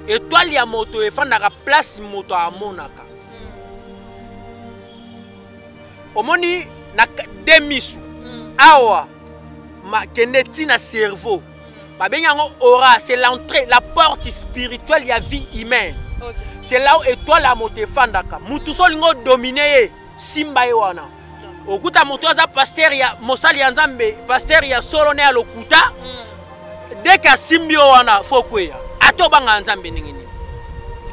étoile ya moto efandaka place moto amonaka. Omoni na demisu awa ma keneti na cerveau. Ba benyango aura, c'est l'entrée, la porte spirituelle ya vie humaine. Okay. C'est là où étoile la moto efandaka. Mutu solingo dominer simba wana. Okuta moto aza pasteur ya mosali ya Nzambe, pasteur ya solo ne ya lokuta. Dès que simbi wana fokweya. Ato banga Nzambe ningini.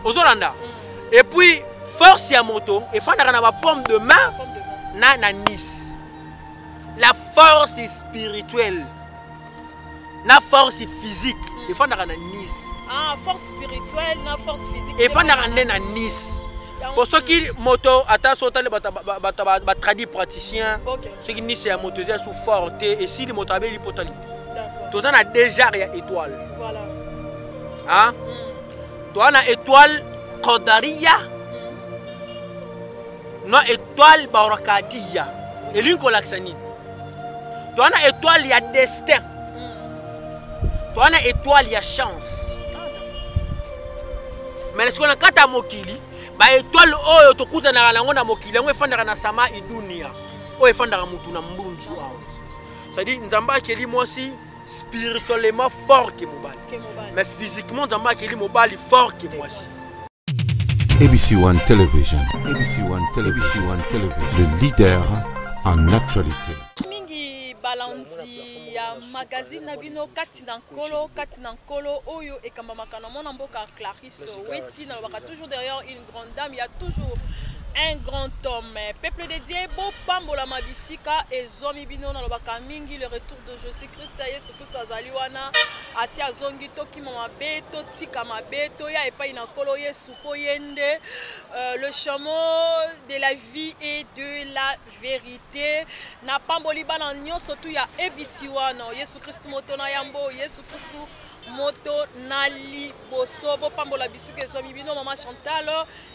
Ozolanda. Et puis force ya moto efandaka na ba pomme de main na Nice. La force spirituelle. La force physique efandaka na Nice. Ah, force spirituelle, na force physique. Efandaka na Nice. Pour ceux qui moto ata sotale ba traduit praticien. Ceux qui Nice ya moto za sous forte et si le moto abeli potali. D'accord. Toi on a déjà ya étoile. Voilà. Hein? Toi on a étoile Qadariya. Non étoile Barakatiya. Et l'une collacsanite. Toi on a étoile ya destin. Toi on a étoile ya chance. Mais est-ce qu'on a kata mokili? Ba étoile oyo tokuta na lango na mokili yango efandaka na sama idunia. O efandaka mutu na mbunju awo. C'est-à-dire Nzamba akeli mwasi spirituellement fort que mobali. Mais physiquement Nzamba akeli mobali fort que mwasi. ABC1 Television. ABC1 Television. ABC1 Television. Le leader en actualité. Mingi balandi ya magazine na bino kati na nkolo oyo ekambamaka na mona mboka Clarisse Weti na baka toujours derrière une grande dame, il y a toujours un grand homme. Peuple dédié, beau pambola mabisika et zomi bino na lobaka mingi le retour de Jésus-Christ Yesu Christ azaliwana asia zongi toki mama beto tika mabeto ya epai na kolo Yesu po yende le chameau de la vie et de la vérité na pamboli bana nyonso tu ya ebisi wana Yesu Christ moto na yambo Yesu Christ moto nali boso bo pambola bisika zomi bino mama Chantal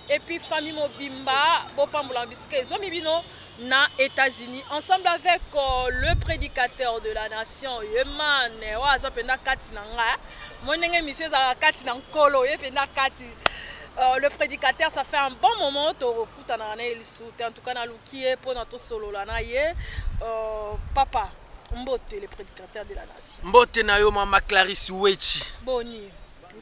et puis famille Mobimba bo pambola bisika zomi bino na États-Unis ensemble avec le prédicateur de la nation Yeman wa zapenda kati na nga monenge monsieur za kati na nkolo yependa kati le prédicateur ça fait un bon moment to kutana na il soute en tout cas na lukie pour notre solo la na ye papa Mbote le prédicateur de la nation. Mbote na yo mama Clarisse Weti. Boni.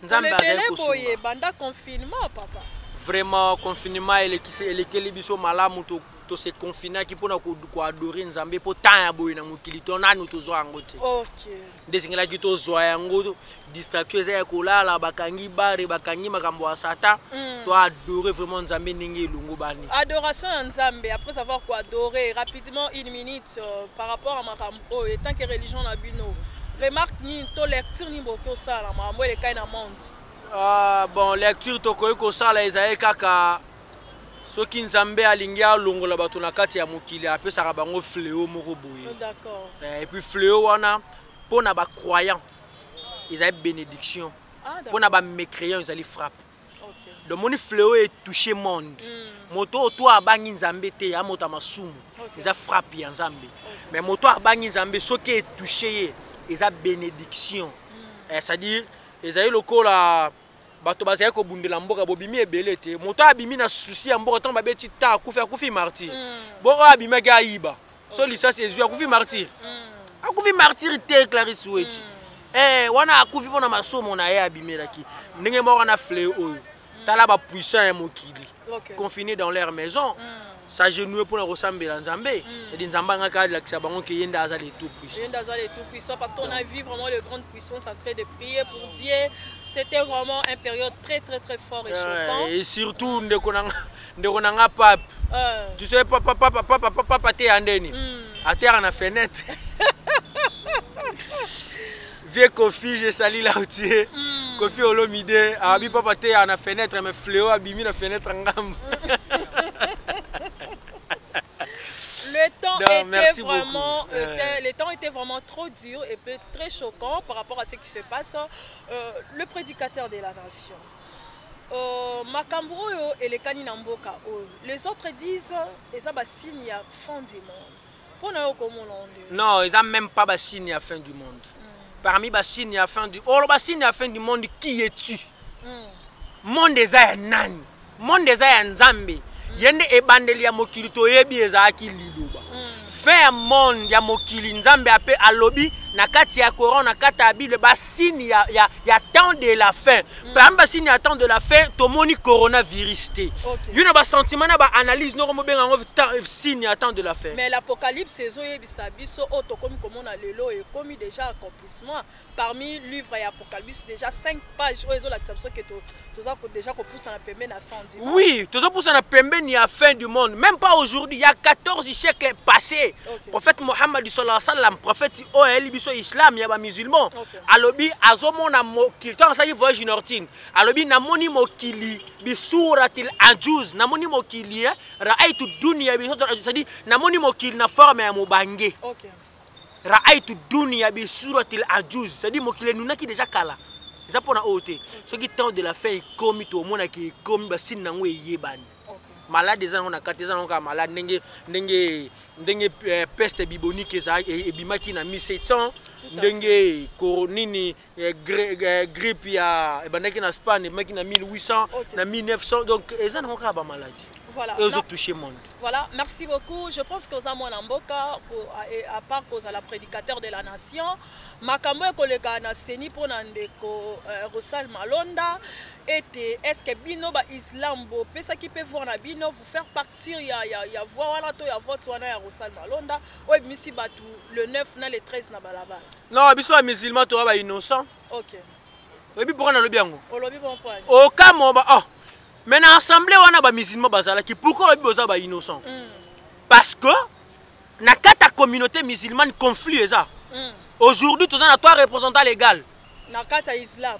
Nzambe boye banda confinement papa. Vraiment confinement elekeli biso malamu to se confiner ki pona ko adorer Nzambe po temps ya boye na mokili to nanu to zo yango te. OK. Desingela ki to zo yango distraction za ya kolala bakangi bare bakangi makambo ya sata to adorer vraiment Nzambe ndenge elungu bani. Adoration à Nzambe après avoir quoi adorer rapidement une minute par rapport à makambo et tant que religion na bino. Remarque ni to lecture ni boko sala mambo le kaina monte. Ah bon lecture to ko sala ezaye kaka soki Nzambe alingi alongola bato na kati ya mokili apesaka bango fléau moko boye. D'accord. Et puis fléau wana pona ba croyant ezali bénédiction. Pona ba mécréant ezali frappe. OK. Donc mon fléau est touché monde. Moto to abangi Nzambe te ya moto masumu. Eza frappe ya Nzambe. Mais moto abangi Nzambe soki est touché eza bénédiction. C'est-à-dire ezali lokola bato bazali ko bundela mboka bobimi ebele te moto abimi na souci ya mboka tant babeti ta akufi martyr bon abima ga yiba so lisasi ezu akufi martyr akufi martyr te Clarisse Weti wana akufi pona masomo na ye abimelaki ndenge moko na fléau oyo tala ba puissant ya mokili confinés dans leur maison s'agenouiller pour ressembler à Nzambe. C'est-à-dire Nzambe ngaka la kisa bango ke yenda aza le tout puissant. Yenda aza le tout puissant parce qu'on a vu vraiment les grandes puissances en train de prier pour Dieu. C'était vraiment une période très fort et choquant. Et surtout ndeko nanga pape. Tu sais papa te andeni. À terre na fenêtre. Vieux Kofi je sali là où tu es. Kofi Olomide abi papa te na fenêtre mais fléau abimi na fenêtre ngam. Le temps était vraiment, le temps était vraiment trop dur et très choquant par rapport à ce qui se passe. Le prédicateur de la nation, Makambo et les Kaninamboka, les autres disent que c'est un signe à fin du monde. Non, ils n'ont même pas un signe à fin du monde. Parmi les signes à fin du monde, qui es-tu? monde eza ya nani monde eza ya nzambe yende ebandeli ya mokili toyebi ezalaki liloba fin ya monde ya mokili nzambe ape alobi na kati ya Coran na kati ya Bible ba signe ya temps de la fin par signe ya temps de la fin tomoni coronavirus te yuna ba sentiment na ba analyse no benga ngo signe ya temps de la fin mais l'apocalypse ezoyebisa biso o tokomi komona lelo et komi déjà accomplissement parmi livre ya apocalypse déjà 5 pages o ezolakisa biso ke toza déjà kopousa na pembeni na fin du monde oui toza pousa na pembeni ya fin du monde même pas aujourd'hui il y a 14 siècles passés prophète Mohammed sallallahu alayhi wa sallam prophète o eli biso islam ya ba musulman alobi azomona mokili tant ça voyage nortine alobi namoni mokili bisuratil ajuz namoni mokili ra'aytu dunya bisuratil ajuz c'est-à-dire namoni mokili na forme ya mobange ra'aytu dunya bisuratil ajuz c'est-à-dire mokili nunaki déjà kala ça pona oté ce qui temps de la fin komi to mona ki komi ba sin nango yebani malade eza na kati eza na malade ndenge peste bubonique eza ebimaki na 1700 ndenge coronini grippe ya ebandaki na Espagne ebimaki na 1800 na 1900 donc eza na ba maladie voilà ils ont touché le monde. Voilà, merci beaucoup. Je pense que Oza Mwanamboka, à part cause à la prédicateur de la nation, Makambo kolega na seni pour nandeko Rosal Malonda était est-ce que bino ba islam bo pesa qui peut voir na bino vous faire partir ya voir wala to ya vote wana ya Rosal Malonda ou misi batu le 9 na le 13 na balaba. Non, biso musulman to ba innocent. OK. Obi pourquoi na lobi yango? O lobi bon point. O kamo ba oh. Mais dans l'assemblée, on a des musulmans qui pourquoi ils sont innocents? Parce que dans la communauté musulmane, conflit est ça. Aujourd'hui, tu as 3 représentants légaux. Dans le islam.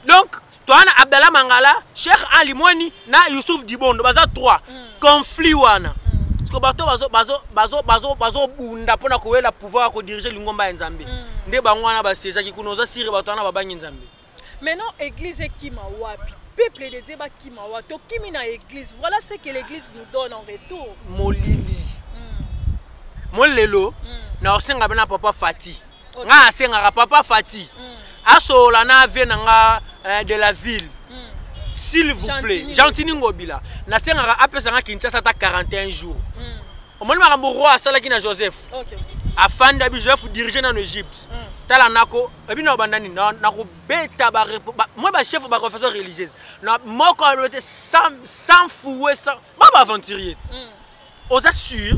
Donc, tu as Abdallah Mangala, Cheikh Ali Mouani, na Youssouf Dibondo, baza 3. Conflit wana. Parce que bazo bunda pour na pouvoir diriger l'ingomba nzambe. Nde bangwana ba seja ki kunoza sire batana ba bangi nzambe. Maintenant, église qui m'a wapi. Peuple de Deba Kimawa, to Kimina église, voilà ce que l'église nous donne en retour. Molili. Molelo, na osenga bena papa Fati. Nga asenga papa Fati. Asola na venanga de la ville. S'il vous plaît, Gentini Ngobila. Na senga apesa nga Kinshasa ta 41 jours. Au moment où le roi Salaki na Joseph. OK. Afin de Joseph diriger en Égypte. Tala nako ebino bandani nako beta ba moi ba chef ba confesseur religieuse na moko était sans fouet sans ba aventurier aux assure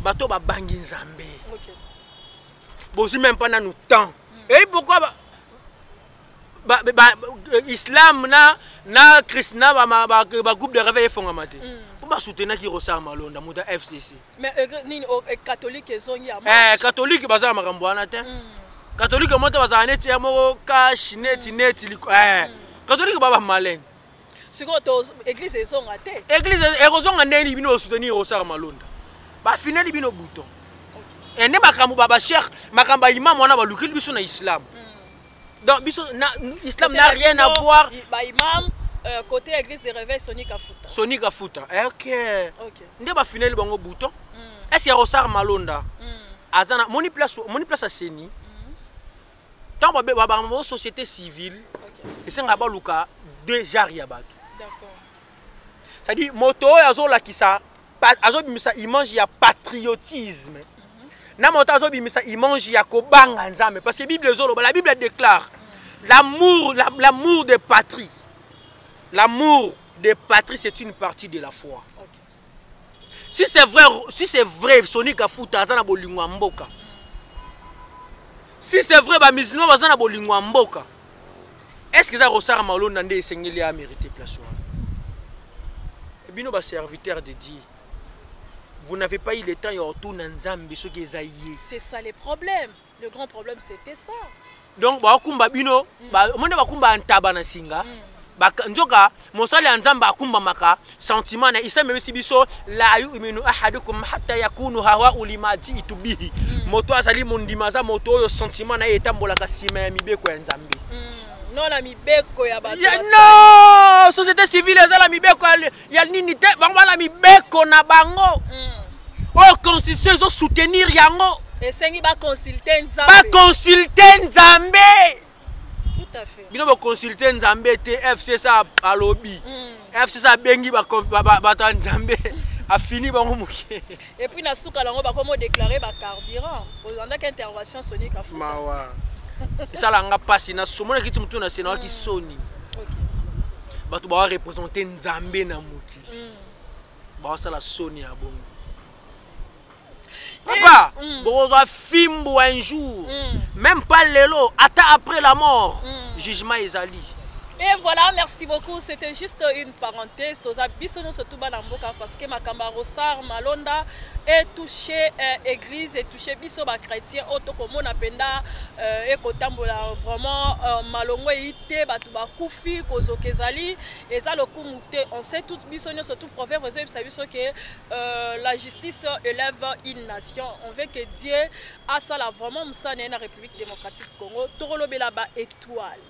bato ba bangi nzambe OK bosi même pas na nous temps et pourquoi islam na christina ba groupe de réveil fongamate pour ba soutenir qui Rosal Malonda muda FCC mais ni catholique ezongi ya catholique baza makambo wana te catholique monte baza neti ya moko cash neti catholique baba malin siko to église ezonga te église ezonga ndeni bino soutenir Rosal Malonda ba finali bino bouton et ne makambo baba cheikh makambo imam wana ba lukili biso na islam donc biso islam n'a rien à voir ba imam côté église de réveil Soni Kafuta. OK. Nde ba finali bango bouton. Est-ce que Rosal Malonda azana moni place à Seni. Tant ba ba société civile. Et senga ba luka déjà ya batu. D'accord. Ça dit moto azola ki sa azobimisa image ya patriotisme. Na moto azobimisa image ya kobanga nzambe parce que la Bible déclare l'amour de patrie. L'amour des patries, c'est une partie de la foi. Okay. Si c'est vrai, Soni Kafuta azana bolingwa mboka. Si c'est vrai, ba musulman bazana bolingwa mboka. Est-ce que ça Rosal Malonda nde esengeli a mérité place wana? Bino ba serviteur de Dieu. Vous n'avez pas eu le temps de retourner dans Nzambe ce qui est zaïe. C'est ça le problème. Le grand problème c'était ça. Donc ba kumba bino, ba monde ba kumba ntaba na singa. Njoka mosali nzamba akumba maka sentiment na islam mesi biso la yu'minu ahadukum hatta yakunu hawa ulimaji itubihi moto azali mondimaza moto oyo sentiment na etambola ka sima ya mibeko ya nzambe non la mibeko ya bato non société civile ezala mibeko ya nini te bango na mibeko na bango o constitution zo soutenir yango esengi ba consulter nzambe ba consulter nzambe. Tout Tout à fait. Bino ba consulter Nzambe te FC ça à lobby. FC ça bengi ba Nzambe a fini bango muke. Et puis na suka lango ba komo déclarer ba carburant. Pendant qu'intervention sonique a fait. Mawa. Et ça langa passe na somona kiti mutu na sena ki soni. OK. Ba tu ba représenter Nzambe na muki. Ba ça la soni a bongo. Papa, bon fimbo un jour. Même pas l'élo, attends après la mort. Jugement Ezali. Et voilà, merci beaucoup. C'était juste une parenthèse. Parce que Makamba Rosar Malonda est touché église et touché biso ba chrétien otokomo na penda et kotambola vraiment malongo ité batu ba kufi kozokezali et ça le kumute on sait tout biso surtout prophète vous savez que la justice élève une nation. On veut que Dieu a ça là vraiment musane na République démocratique du Congo torolobela ba étoile.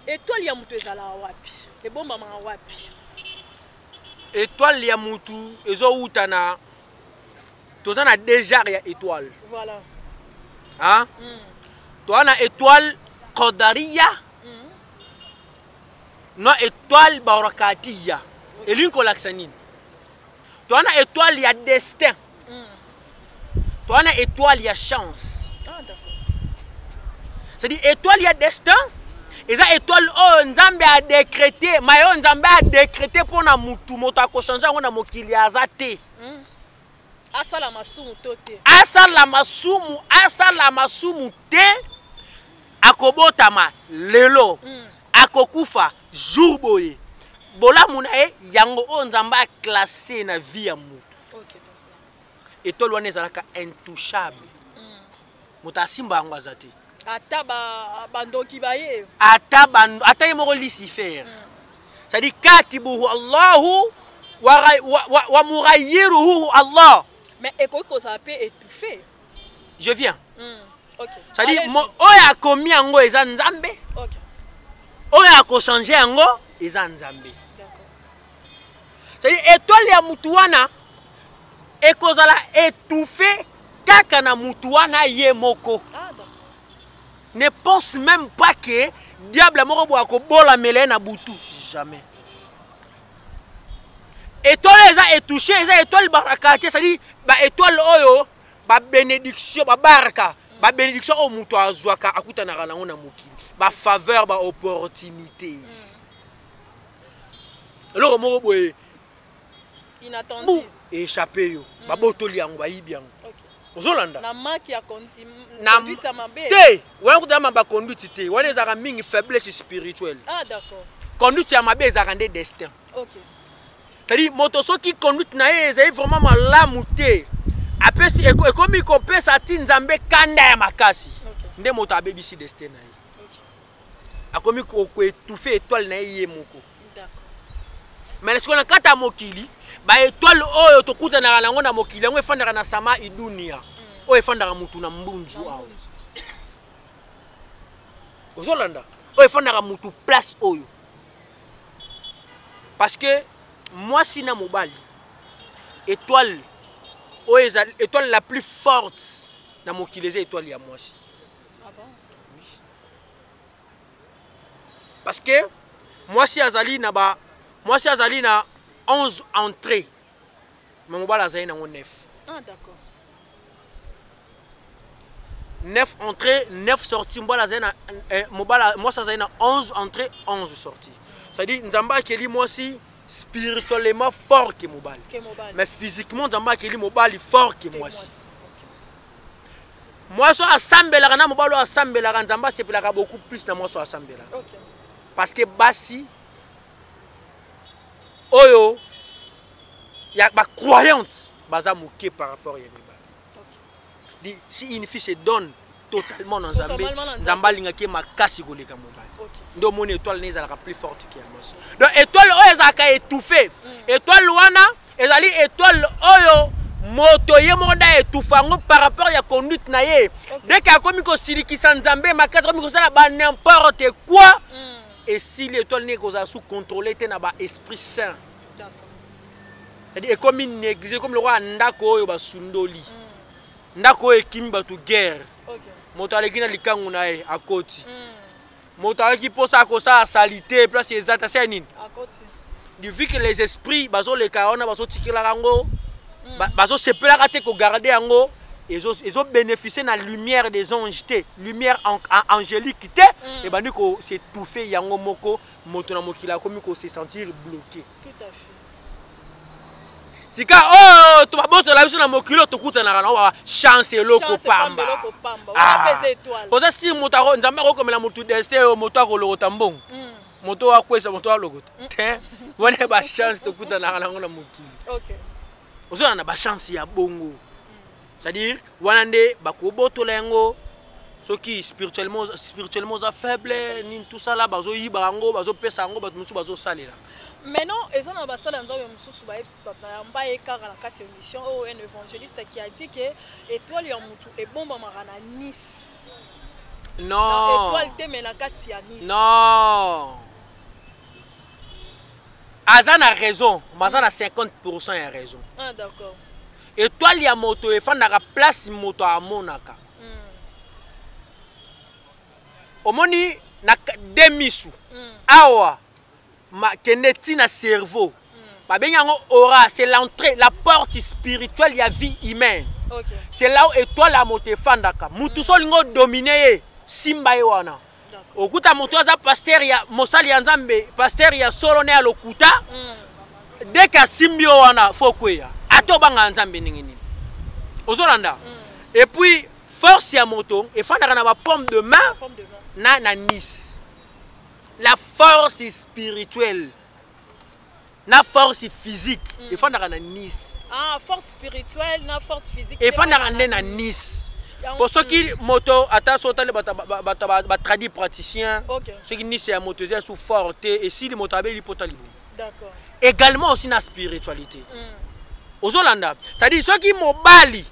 Étoile ya mutu ezala wapi? Le bomba ma wapi? Étoile ya mutu ezo utana tozana déjà ya étoile. Voilà. Hein? Toana étoile Qadariya. Non étoile Barakatiya. Elinko laksanine. Toana étoile ya destin. Toana étoile ya chance. Ah d'accord. C'est-à-dire étoile ya destin. Et ça étoile oh Nzambe a décrété, mayo Nzambe a décrété pour na mutu moto ko changer on na mokili azate. Asala masumu tote. Asala masumu te akobotama lelo. Akokufa jour boye. Bola munae yango o Nzambe a classé na vie ya mutu. OK. Étoile wana ezalaka intouchable. Moto asimba yango azate. Ata bandoki baye. Ata yemoko Lucifer. C'est-à-dire katibuhu Allahu wa murayiruhu Allah. Mais eko ko ça peut étouffer. Je viens. OK. C'est-à-dire oya komi yango eza Nzambe. OK. Oya ko changer yango eza Nzambe. D'accord. C'est-à-dire étoile ya mutu wana ekozala étouffer kaka na mutu wana ye moko. Ne pense même pas que diable moko boa ko bola mele na butu jamais. Étoile eza etouché eza étoile baraka c'est-à-dire ba étoile oyo ba bénédiction ba baraka ba bénédiction o mutu azwaka akutana na ngo na mokili ba faveur ba opportunité. Alors moko boye inattendu échappé yo ba botoli yango ba yibi yango. Ozolanda na maki ya conduite ya mabe te wana kutama ba conduite te wana ezaka mingi faiblesse spirituelle. Ah d'accord. Conduite ya mabe ezaka nde destin. OK. C'est-à-dire moto soki conduite na ye ezali vraiment malamu te apesi ekomi kopesa ti Nzambe kanda ya makasi. Nde moto abebisi destin na ye. Akomi ko étouffer étoile na ye moko. D'accord. Mais est-ce qu'on a kata mokili ba étoile oyo tokutana nango na mokili yango efandaka na sama idunia oyo efandaka mutu na mbunzu awo ozolanda oyo efandaka mutu place oyo parce que moi si na mobali étoile oyo étoile la plus forte na mokili eza étoile ya mwasi. Ah bon? Oui. Parce que mwasi azali na 11 entrées. Mais mobile azali nango 9. Ah d'accord. 9 entrées, 9 sorties. Mobile azali na moi ça azali na 11 entrées, 11 sorties. C'est-à-dire Nzamba keli moi si spirituellement fort que mobile. Mais physiquement Nzamba keli mobile fort que moi si. Moi so asambela na mobile asambela Nzamba sepelaka beaucoup plus na moi so asambela. OK. Parce que basi oyo ya ba croyante baza moké par rapport ya mibali. Dit si une fille se donne totalement dans Nzambe, Nzamba lingaki makasi koleka mobali. Ndo mon étoile nezalaka plus forte que moi. Donc étoile oyo ezaka étouffé. Étoile wana ezali étoile oyo moto ye monda étouffango par rapport ya conduite na ye. Dès que akomi ko silikisa Nzambe makasi komi ko sala ba n'importe quoi. Et si l'étoile n'est pas sous contrôle, tu n'as pas esprit saint. C'est-à-dire comme une négligée, comme le roi Ndako Yoba Sundoli. Ndako et Kimba to guerre. Moto alekina likangu na e à côté. moto qui pose à cause à salité place exacte c'est nini à côté du vu que les esprits bazo les carona bazo tikila rango bazo sepela kate ko garder yango ils ont bénéficié de la lumière des anges, lumière angélique, et ben nous c'est tout fait yango moko moto na mokila comme ko se sentir bloqué. Tout à fait. Si ka oh to ba boto la biso na mokilo to kuta na kana chance loko pamba. Pour ça si moto nzamba ko komela moto destin moto ko lokota mbongo. Moto wa kwesa moto wa lokota. Wana ba chance to kuta na kana na mokili. OK. Ozo na ba chance ya bongo. C'est-à-dire, wanande bakoboto lengo, ceux qui spirituellement faible, ni tout ça là, bazo yibango, bazo pesango, bazo salela. Maintenant, ils ont ambassade dans le mususu ba mba ekara la 4e émission au un évangéliste qui a dit que étoile ya mutu et bomba marana Nice. Non. Étoile te mena kati ya Nice. Non. Azan a raison, Mazan a 50% a raison. Ah d'accord. Étoile ya moto e fandaka place moto a monaka. Omoni na demisu. Awa ma keneti na cerveau. Ba benyango aura, c'est l'entrée, la porte spirituelle ya vie humaine. OK. C'est là où étoile ya moto e fandaka. Mutu so lingo dominer simba e wana. Okuta moto aza pasteur ya mosali ya Nzambe, pasteur ya solo ne ya lokuta. Dès que simbio wana fokweya. Ato banga Nzambe ningini. Ozolanda. Et puis force ya moto et fandaka na ba pomme de main na Nice. La force spirituelle. Na force physique et fandaka na Nice. Ah, force spirituelle na force physique. Et fandaka na Nice. Pour ceux qui moto ata sotale ba tradi praticien. Ceux qui Nice ya moto c'est sous forte et si le moto abeli potali. D'accord. Également aussi na spiritualité. Ozolanda, c'est-à-dire ceux qui mobali.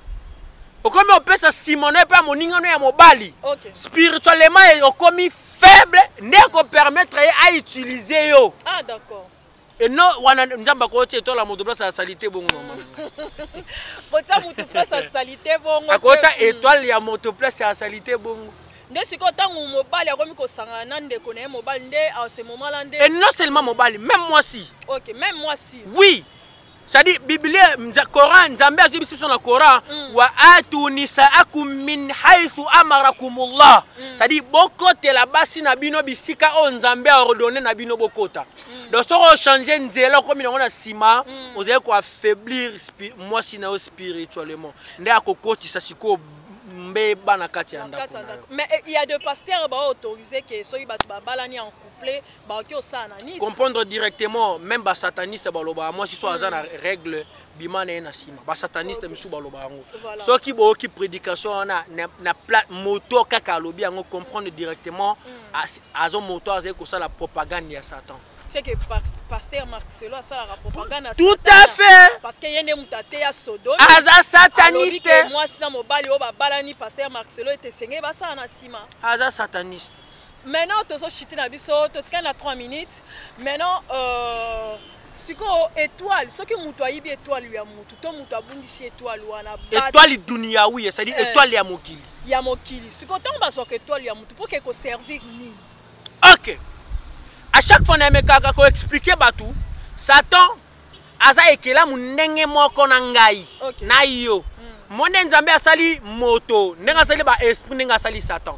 Okomi opesa Simone pa moningano ya mobali. Spirituellement est comme faible, ne ko permettre à utiliser yo. Ah d'accord. Et non wana Nzamba ko tie to la moto place à salité bongo mama. Botsa moto place à salité bongo. Akota étoile ya moto place à salité bongo. Nde siko tangu mobali akomi ko sangana nande ko na mobali nde à ce moment là nde. Et non seulement mobali, même moi si. OK, même moi si. Oui. C'est-à-dire Bible Coran Nzambe azibisu sur le Coran wa atu nisaakum min haythu amarakumullah. C'est-à-dire bokote la basi na bino bisika o Nzambe a ordonné na bino bokota. Donc ça va changer nzela comme on a sima, vous allez ko affaiblir moi si na spirituellement. Nde akokoti sa siko mbe bana kati ya ndako. Mais il y a deux pasteurs ba autorisé que soyi batu ba balani en couple ba ki osana Nice. Comprendre directement même ba sataniste ba loba moi si so azana règle bimane na sima. Ba sataniste misu ba loba ngo. So ki bo ki prédication na moto kaka lobi ngo comprendre directement azo moto azé ko ça la propagande ya Satan. C'est que pasteur Marcelo a ça la propagande à tout à fait parce que yene mutate ya Sodome aza sataniste moi si na mobali o ba balani pasteur Marcelo était sengé ba ça na sima aza sataniste. Maintenant tozo chiti na biso to tika na 3 minutes maintenant siko étoile ce que muto ayibi étoile ya mutu to muto abundisi étoile wana étoile dunia oui c'est-à-dire étoile ya mokili siko tango ba so que étoile ya mutu pour que ko servir ni. OK. À chaque fois na mekaka ko expliquer batu Satan aza ekela munenge moko na ngai na yo mone Nzambe asali moto nenga sali ba esprit nenga sali Satan.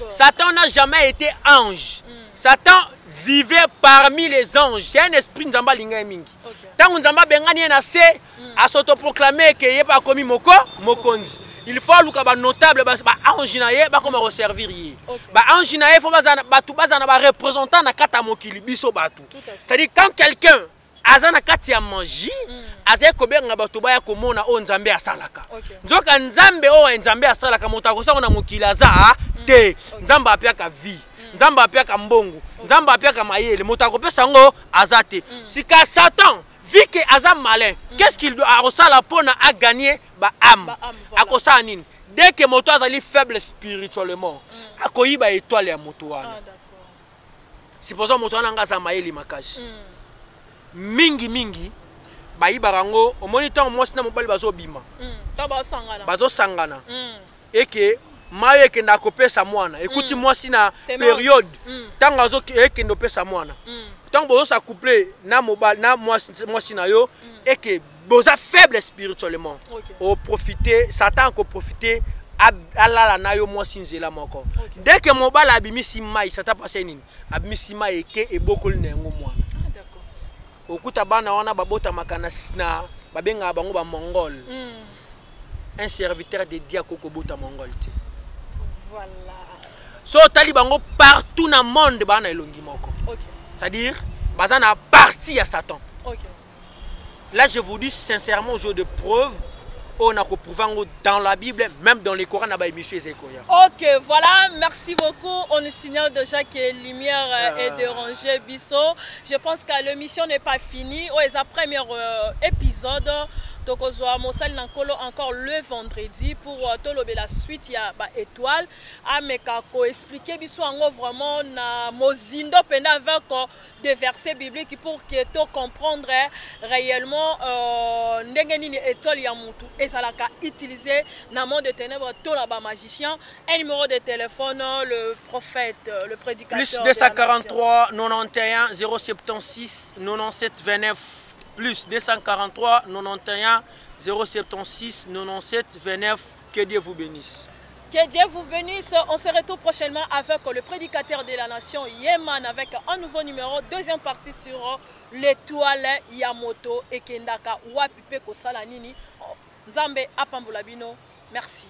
Satan n'a jamais été ange. Satan vivait parmi les anges. C'est un esprit Nzamba linga mingi. Tant Nzamba bengani na se a s'autoproclamer que yé pas commis mokonzi. Il faut luka ba notable ba ange na ye ba comment servir ye. Ba ange na ye faut batu bazana ba représentant na kata mokili biso batu. C'est-à-dire quand quelqu'un azana kati ya magie azaye kobenga batu baya komona o Nzambe asalaka. Nzoka Nzambe o Nzambe asalaka motako sa na mokili aza te. Nzamba apiaka vie. Nzamba apiaka mbongo. Nzamba apiaka mayele motako pesa ngo azate. Sika Satan vu que aza malin, qu'est-ce qu'il doit resala pona a gagner ba âme. Akosa nini? Dès que moto azali faible spirituellement, akoyiba étoile ya moto wana. Supposons moto wana ngaza mayeli makashi. Mingi bayiba rango omoni tant moi sina mobali bazo bima. Ta ba sangana. Bazo sangana. Et que mayo ekenda kopesa mwana ekuti mwasi na période ntango ekenda opesa mwana ntango bozosa couple na mobali na mwasi na yo eke boza faible spirituellement oprofite satan koprofite alala na yo mwasi nzela moko dès que mobali abimisi mai satan pase nini abimisi mai eke ebokoli na yango mwana okuta bana wana babotamaka na babengaka bango bamongol un serviteur de Dieu kokobota mongol te voilà so tali bango partout na monde bana elongi moko c'est-à-dire baza na partie ya Satan là je vous dis sincèrement jour de preuve on a prouvé dans la Bible même dans les Corans na ba émission ezekoya. OK, voilà, merci beaucoup. On nous signale déjà que lumière est dérangée biso. Je pense que l'émission n'est pas finie. Oh, c'est premier épisode. Donc on soit Mosal Nankolo encore le vendredi pour tolober la suite il y a étoile à mekako expliquer biso ngo vraiment na mozindo penda avec des versets bibliques pour que to comprendre réellement ndenge nini étoile ya mutu et ça la utiliser na monde de ténèbres to la ba magicien. Un numéro de téléphone le prophète le prédicateur plus 243 91 076 97 29 plus 243 91 076 97 29. Que Dieu vous bénisse. Que Dieu vous bénisse. On se retrouve prochainement avec le prédicateur de la nation Yeman avec un nouveau numéro, deuxième partie sur l'étoile Yamoto et Kendaka Wapipe Kosala Nini. Nzambe apambula bino. Merci.